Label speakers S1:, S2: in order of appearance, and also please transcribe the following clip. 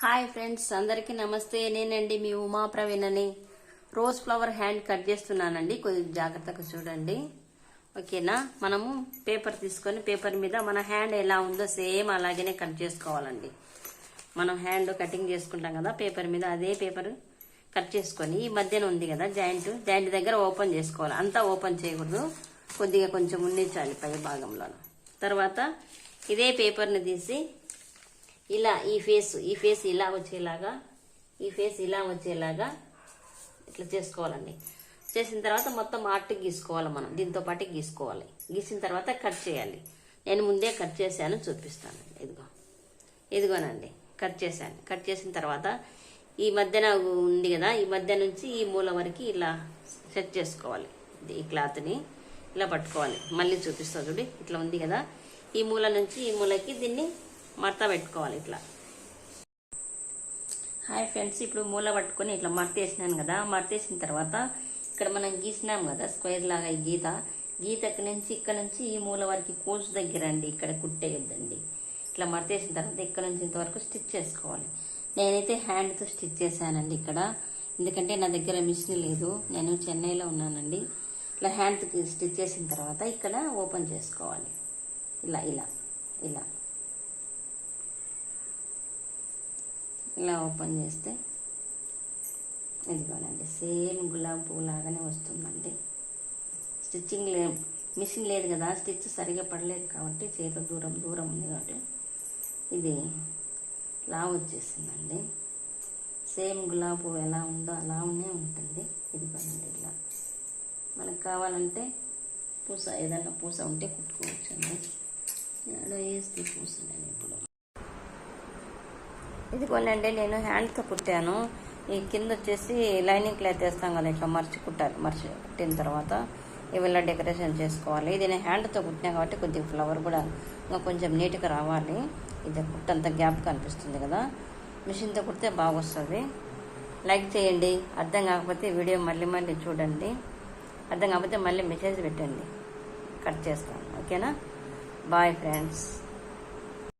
S1: Hi friends, అందరికీ నమస్తే. నేనండి మీ ఉమా ప్రవీణని. రోజ్ ఫ్లవర్ హ్యాండ్ కట్ చేస్తున్నానండి. కొంచెం జాగ్రత్తగా చూడండి, ఓకేనా? మనము పేపర్ తీసుకొని పేపర్ మీద మన హ్యాండ్ ఎలా ఉందో సేమ్ అలాగనే కట్ చేసుకోవాలండి. మనం హ్యాండ్ కటింగ్ చేసుకుంటాం కదా పేపర్ మీద, అదే పేపర్ కట్ చేసుకొని ఈ మధ్యన ఉంది కదా జాయింట్ దగ్గర ఓపెన్ చేసుకోవాలి. అంతా ఓపెన్ చేయకూడదు, కొద్దిగా కొంచెం ఉండించాలి పై భాగంలో. తర్వాత ఇదే పేపర్ని తీసి ఇలా ఈ ఫేస్ ఇలా వచ్చేలాగా ఇట్లా చేసుకోవాలండి. చేసిన తర్వాత మొత్తం ఆర్ట్కి గీసుకోవాలి. మనం దీంతో పాటు గీసుకోవాలి. గీసిన తర్వాత కట్ చేయాలి. నేను ముందే కట్ చేశాను, చూపిస్తాను. ఇదిగోనండి, కట్ చేశాను. కట్ చేసిన తర్వాత ఈ మధ్యన ఉంది కదా, ఈ మధ్య నుంచి ఈ మూల వరకు ఇలా సెట్ చేసుకోవాలి. ఈ క్లాత్ని ఇలా పట్టుకోవాలి. మళ్ళీ చూపిస్తా చూడు, ఇట్లా ఉంది కదా, ఈ మూల నుంచి ఈ మూలకి దీన్ని మడత పెట్టుకోవాలి ఇట్లా. హాయ్ ఫ్రెండ్స్, ఇప్పుడు మూల పట్టుకొని ఇట్లా మడతేసినాను కదా. మడతేసిన తర్వాత ఇక్కడ మనం గీసినాం కదా స్క్వేర్ లాగా, ఈ గీతకి నుంచి ఇక్కడ నుంచి ఈ మూల వరకు కోల్స్ దగ్గర అండి, ఇక్కడ కుట్టేయద్దండి. ఇట్లా మడతేసిన తర్వాత ఇక్కడ నుంచి ఇంతవరకు స్టిచ్ చేసుకోవాలి. నేనైతే హ్యాండ్తో స్టిచ్ చేశానండి ఇక్కడ, ఎందుకంటే నా దగ్గర మిషన్ లేదు, నేను చెన్నైలో ఉన్నానండి. ఇట్లా హ్యాండ్కి స్టిచ్ చేసిన తర్వాత ఇక్కడ ఓపెన్ చేసుకోవాలి. ఇలా ఇలా ఇలా ఇలా ఓపెన్ చేస్తే ఇదిగోనండి, సేమ్ గులాబీ పువ్వు లాగానే వస్తుందండి. స్టిచ్చింగ్ మిషన్ లేదు కదా, స్టిచ్ సరిగా పడలేదు కాబట్టి, చేత దూరం ఉంది కాబట్టి ఇది లా వచ్చేసిందండి. సేమ్ గులాబీ పువ్వు ఎలా ఉందో అలానే ఉంటుంది. ఇదిగోనండి, ఇలా మనకు కావాలంటే ఏదన్నా పూస ఉంటే కుట్టుకోవచ్చండి. ఏడో వేస్తే పూస నేను ఇప్పుడు ఇదిగోనండి, నేను హ్యాండ్తో కుట్టాను. ఈ కింద వచ్చేసి లైనింగ్ క్లాత్ వేస్తాం కదా, ఇట్లా మర్చి కుట్టిన తర్వాత ఇవిలా డెకరేషన్ చేసుకోవాలి. ఇది నేను హ్యాండ్తో కుట్టినా కాబట్టి కొద్దిగా ఫ్లవర్ కూడా ఇంకా కొంచెం నీట్గా రావాలి. ఇది కుట్టంత గ్యాప్ కనిపిస్తుంది కదా, మిషన్తో కుడితే బాగా వస్తుంది. లైక్ చేయండి. అర్థం కాకపోతే వీడియో మళ్ళీ చూడండి. అర్థం కాకపోతే మళ్ళీ మెసేజ్ పెట్టండి, కట్ చేస్తాను. ఓకేనా? Bye friends.